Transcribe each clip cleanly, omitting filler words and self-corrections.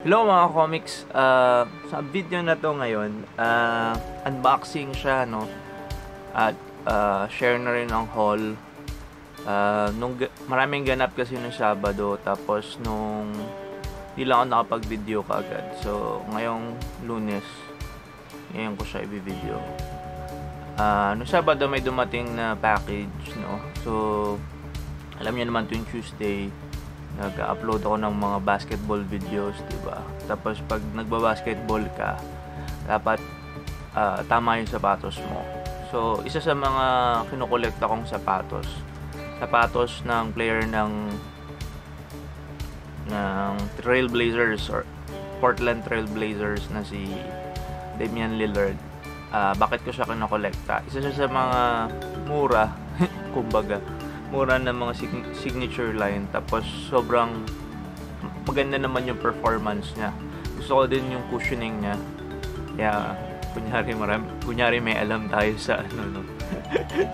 Hello mga comics, sa video na to ngayon, unboxing siya, no? At share na rin ang haul. Maraming ganap kasi nung Sabado, tapos nung di lang ako nakapag-video kaagad. So ngayong Lunes, ngayon ko siya i-video. Nung Sabado may dumating na package, no? So alam niyo naman tuwing Tuesday nag-upload ako ng mga basketball videos, diba? Tapos pag nagba-basketball ka, dapat tama yung sapatos mo. So isa sa mga kinukolekta kong sapatos ng player ng Trailblazers or Portland Trailblazers na si Damian Lillard. Bakit ko siya kinukolekta? Isa siya sa mga mura kumbaga mura ng mga signature line, tapos sobrang maganda naman yung performance niya. Gusto ko din yung cushioning niya. Kaya kunyari may alam tayo sa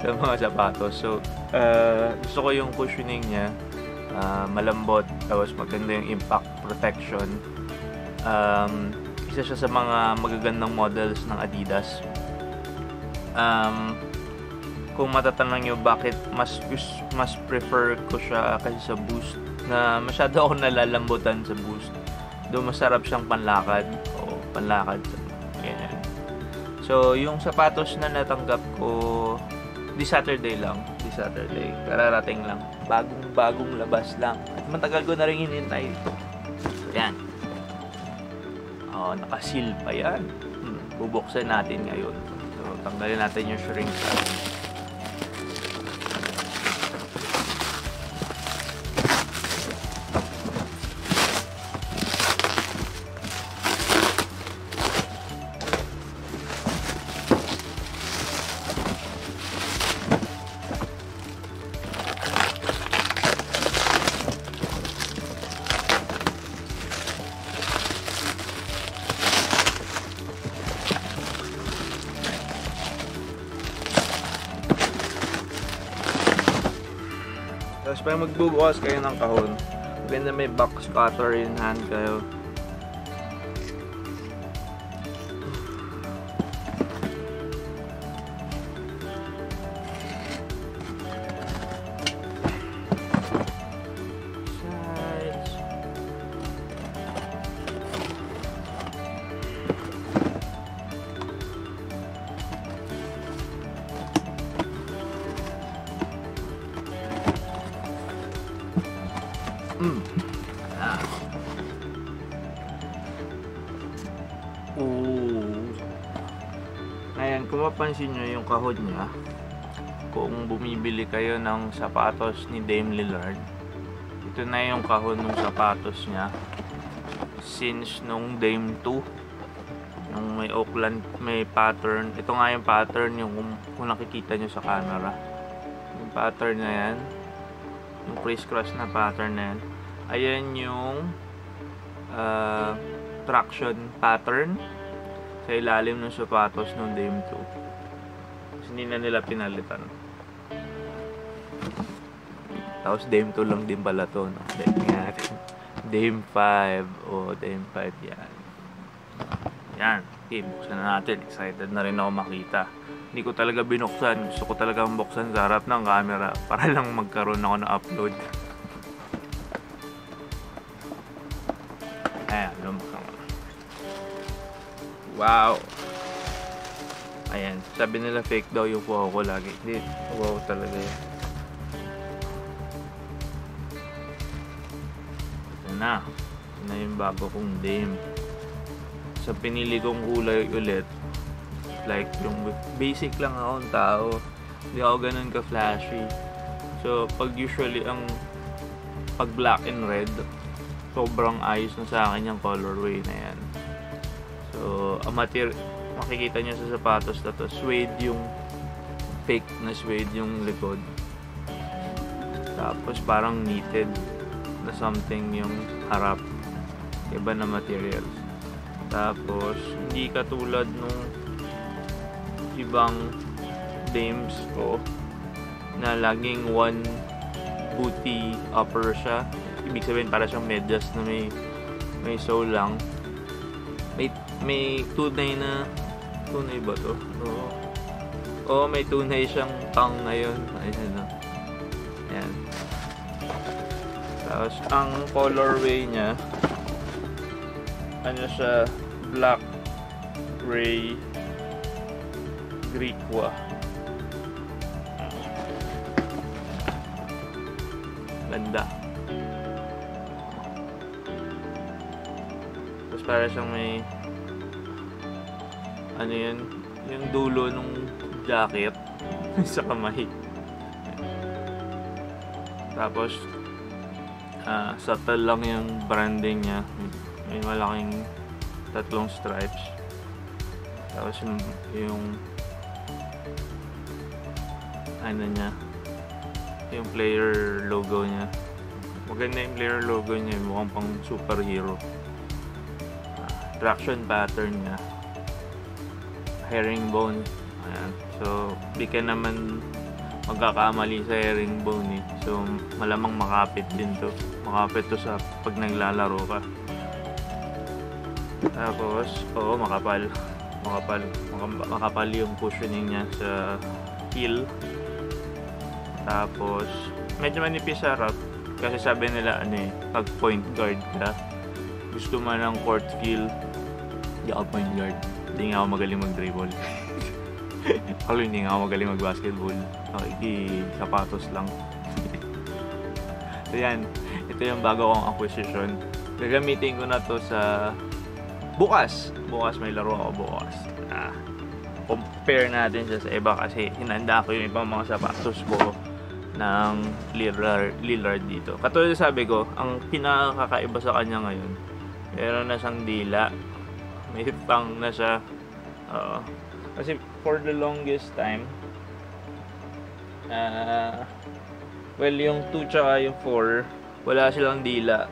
sa mga sapatos. So gusto ko yung cushioning niya, malambot, tapos maganda yung impact protection. Isa siya sa mga magagandang models ng Adidas. Kung matatanong nyo bakit mas prefer ko siya kasi sa Boost, na masyado ako nalalambutan sa Boost, doon masarap siyang panlakad ganyan. So yung sapatos na natanggap ko di Saturday, kararating lang, bagong labas lang, at matagal ko na rin hinintay. Yan, nakasil pa yan. Bubuksan natin ngayon. So tanggalin natin yung shrink wrap. Tapos pag magbubukas kayo ng kahon, maganda may box cutter in hand kayo. Sides. Ayan, kung mapansin nyo yung kahon niya, kung bumibili kayo ng sapatos ni Dame Lillard, ito na yung kahon ng sapatos niya since nung Dame 2, yung may Oakland, may pattern. Ito nga yung pattern, yung kung nakikita nyo sa camera, yung pattern na yan, yung criss-cross na pattern na yan. Ayan yung traction pattern sa ilalim ng sapatos ng Dame 2. Kasi hindi na nila pinalitan. Tapos Dame 2 lang din pala to, no? Dame 5. O, Dame 5 yan. Yan. Okay, buksan na natin. Excited na rin ako makita. Hindi ko talaga binuksan. Gusto ko talaga buksan sa harap ng camera para lang magkaroon ako ng upload. Ayan, lumakang. Wow! Ayan, sabi nila fake daw yung kuha ko lagi. Hindi, wow talaga yun. Ito na. Ito na yung bago kong Dame. Sa pinili kong kulay ulit, like yung basic lang akong tao. Hindi ako ganun ka-flashy. So, pag usually pag black and red, sobrang ayos na sa akin yung colorway na yan. So, ang makikita nyo sa sapatos na to, suede yung fake na suede yung likod. Tapos parang knitted na something yung harap. Iba na materials. Tapos, hindi katulad nung ibang Dames ko na laging one booty upper siya. Ibig sabihin para siyang medyas na may May sole lang. May tunay na... Tunay ba to? Oo, may tunay siyang tang ngayon. Ayan na. Ayan. Tapos, ang colorway niya, ano siya, black, gray, Griqua. Ganda. Tapos para siyang may ano yun, yung dulo nung jacket sa kamay. Tapos subtle lang yung branding niya. May malaking 3 stripes. Tapos yung ano niya, yung player logo niya. Maganda yung player logo niya, mukhang pang superhero. Traction pattern niya, herringbone. Ayan. So di ka naman magkakamali sa herringbone eh. So malamang makapit din to. Makapit to sa pag naglalaro ka. Tapos makapal yung cushioning niya sa heel. Tapos medyo manipis sa harap kasi sabi nila pag point guard ka, gusto mo ng court feel. Hindi ako point guard, hindi nga ako magaling mag-dribble. Actually, hindi nga ako magaling mag-basketball. Sapatos lang. So yan, ito yung bago kong acquisition. Gagamitin ko na to sa bukas may laro ako bukas. Compare natin siya sa iba kasi hinanda ko yung ibang mga sapatos ko ng Lillard dito. Katulad sabi ko, ang pinakakaiba sa kanya ngayon, meron na siyang dila, may tang na siya. Kasi for the longest time, well, yung 2 tsaka yung 4, wala silang dila.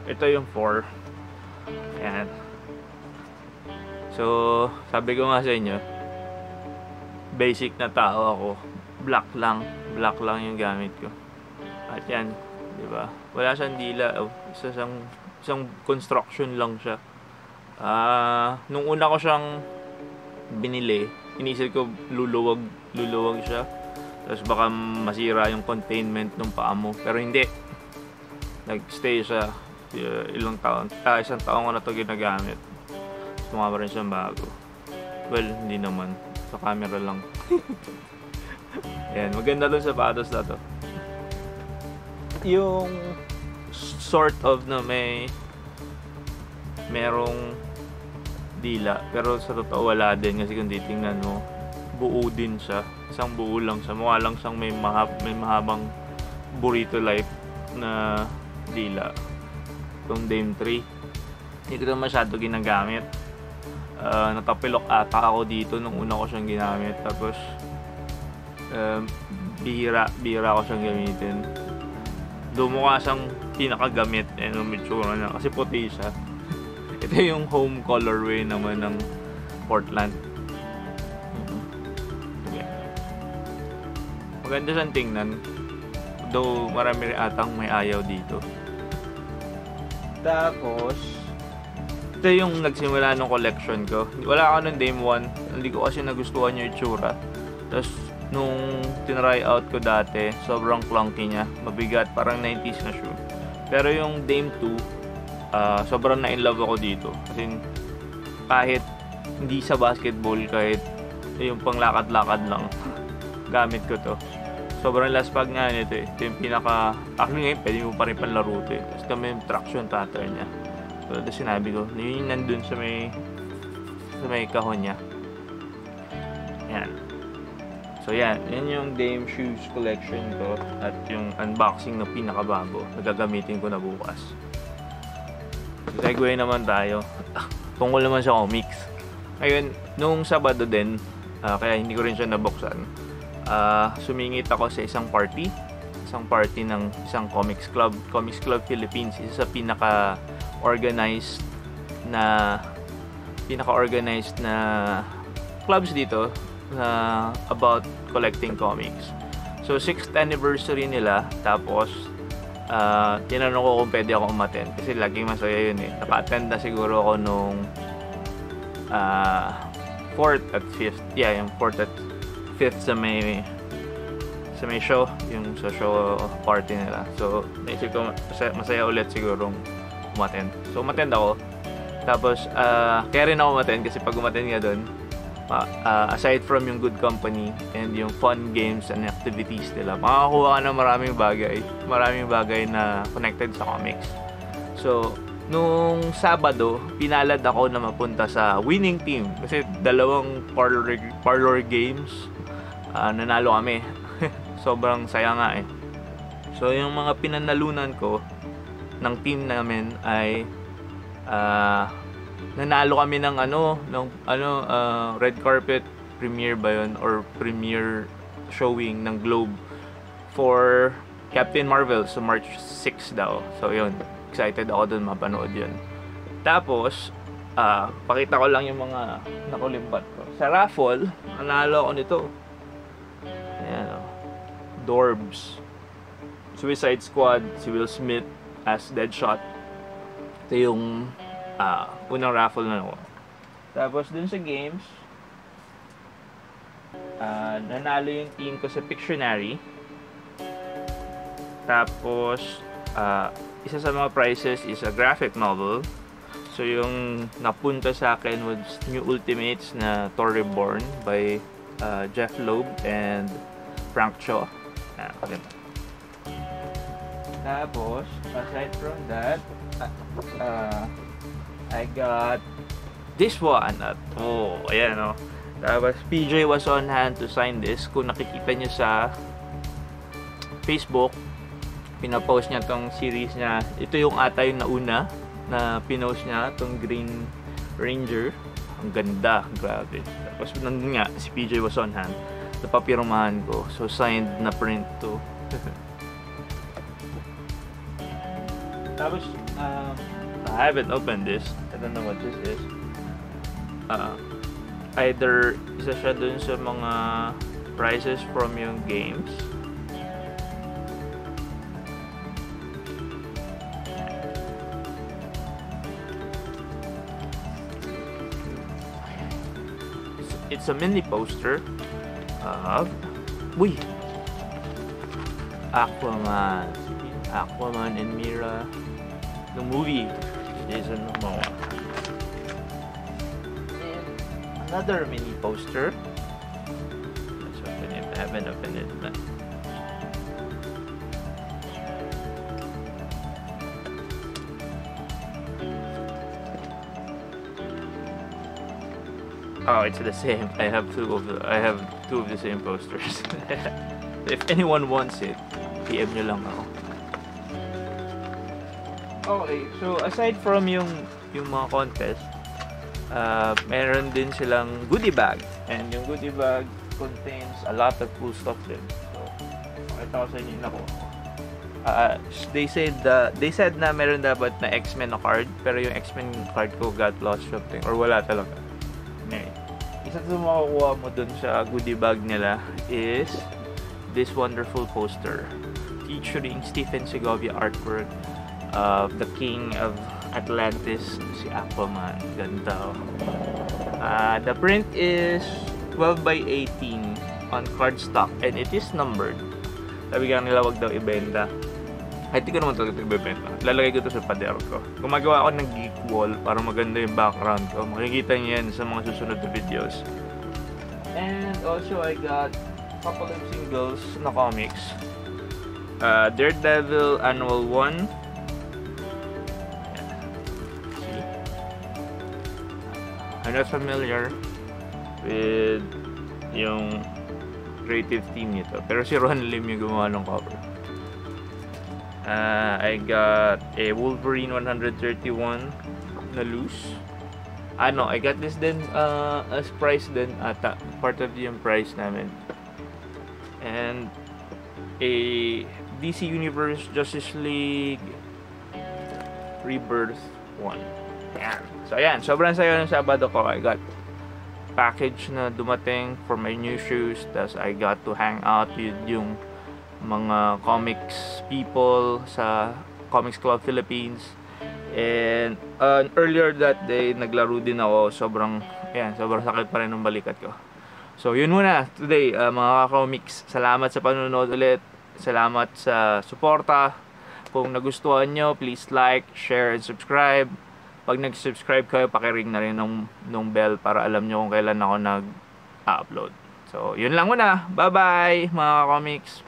Ito yung 4. Ayan. So, sabi ko nga sa inyo, basic na tao ako. Black lang yung gamit ko. At yan, di ba? Wala siyang dila. Isang construction lang siya. Nung una ko siyang binili, inisip ko luluwag siya. Tapos baka masira yung containment ng paa mo. Pero hindi. Nagstay siya. Isang taon ko na ito ginagamit. Mukha pa rin siyang bago. Well, hindi naman. Sa camera lang. Ayan, maganda dun sa sapatos na to. Yung sort of na merong dila, pero sa totoo wala din kasi kung titingnan mo, buo din siya. Isang buo lang siya. Mukha lang siyang may mahabang burrito life na dila. Itong Dame5. Hindi ko na masyado ginagamit. Natapilok ata ako dito nung una ko siyang ginamit. Tapos bihira ko siyang gamitin. Mukha siyang pinakagamit yung itsura niya kasi puti siya. Ito yung home colorway naman ng Portland. Okay. Maganda siyang tingnan, though marami rin atang may ayaw dito. Tapos ito yung nagsimula ng collection ko. Wala ako ng Dame1, hindi ko kasi nagustuhan yung itsura. Tapos nung tinry out ko dati, sobrang clunky niya, mabigat, parang 90s na shoe. Pero yung Dame2, sobrang na-in-love ako dito. Kasi kahit hindi sa basketball, kahit yung panglakad-lakad lang, gamit ko to. Sobrang laspag nga nito eh. Ito yung actually ngayon, pwede mo pa rin panlaro ito eh. Tapos kami yung traction pattern niya. So, ito sinabi ko, yun yung nandun sa may kahon niya. Yan. So yan yung Dame shoes collection ko at yung unboxing na pinakabago na gagamitin ko na bukas. Segue naman tayo. Tungkol naman sa comics. Ngayon, nung Sabado din, kaya hindi ko rin siya nabuksan, sumingit ako sa isang party ng isang Comics Club Philippines, isa sa pinaka-organized na clubs dito about collecting comics. So 6th anniversary nila, tapos tinanong ko kung pwede ako umattend kasi laging masaya yun eh. Naka-attend na siguro ako nung 4th at 5th. Yeah, yung 4th at 5th sa may show, yung sa show party nila. So, naisip ko masaya ulit sigurong umattend. So, umattend ako. Tapos, kaya rin ako umattend kasi pag umattend nga doon, aside from yung good company and yung fun games and activities nila, makakakuha ka ng maraming bagay na connected sa comics. So, nung Sabado, pinalad ako na mapunta sa winning team kasi dalawang parlor games, nanalo kami. Sobrang saya nga eh. So, yung mga pinanalunan ko ng team namin ay nanalo kami ng red carpet premiere ba yun or premiere showing ng Globe for Captain Marvel sa March 6 daw. So yun, excited ako dun mapanood yun. Tapos pakita ko lang yung mga nakulimbat ko. Sa raffle, nanalo ako nito. Ayan, Dorbs, Suicide Squad, si Will Smith as Deadshot. Ito yung unang raffle na ako. Tapos dun sa games, nanalo yung team ko sa Pictionary. Tapos isa sa mga prizes is a graphic novel. So yung napunta sa akin was New Ultimates na Thor Reborn by Jeff Loeb and Frank Cho. Tapos aside from that, I got this one. Ayan o. Tapos PJ was on hand to sign this. Kung nakikita nyo sa Facebook, pinapost niya tong series niya. Ito yung ata yung nauna na pinost niya, tong Green Ranger. Ang ganda, grabe. Tapos nandun nga, si PJ was on hand. Napapirmahan ko. So signed na print to. Tapos, I haven't opened this. I don't know what this is. Either isa siya dun sa mga prizes from yung games. It's a mini poster of Aquaman and Mira, the movie. Jason Momoa. And another mini poster. Let's open it. I haven't opened it. Oh, it's the same. I have two of the same posters. If anyone wants it, PM nyo lang ako. Okay, so aside from yung mga contest, meron din silang goodie bag, and yung goodie bag contains a lot of cool stuff din. So, pakita ko sa inyo na ko. They said na meron dapat na X-Men na card, pero yung X-Men card ko got lost something or wala talaga. Anyway, isa sa makukuha mo dun sa goodie bag nila is this wonderful poster featuring Stephen Segovia artwork of the King of Atlantis, si Aquaman. Ganda. The print is 12 by 18 on cardstock and it is numbered. Sabi nga nila wag daw ibenta. Ay, di ko naman talaga ito ibenta. Lalagay ko ito sa pader ko. Gumagawa ako ng geek wall para maganda yung background ko. Makikita niyo yan sa mga susunod na videos. And also I got a couple of singles na comics. Daredevil Annual 1. I'm not familiar with yung creative team nito, pero si Ron Lim yung gumawa ng cover. I got a Wolverine 131 na loose. No, I got this then as price din ata, part of yung price namin. And a DC Universe Justice League Rebirth 1. Ayan. So ayan, sobrang saya ng Sabado ko. I got package na dumating for my new shoes. Tapos I got to hang out with yung mga comics people sa Comics Club Philippines. And earlier that day, naglaro din ako. Sobrang sakit pa rin ng balikat ko. So, yun muna today, mga comics. Salamat sa panonood ulit. Salamat sa suporta. Kung nagustuhan nyo, please like, share, and subscribe. Pag nag-subscribe kayo, pakiring na rin nung bell para alam nyo kung kailan ako nag-upload. So, yun lang muna. Bye-bye, mga comics.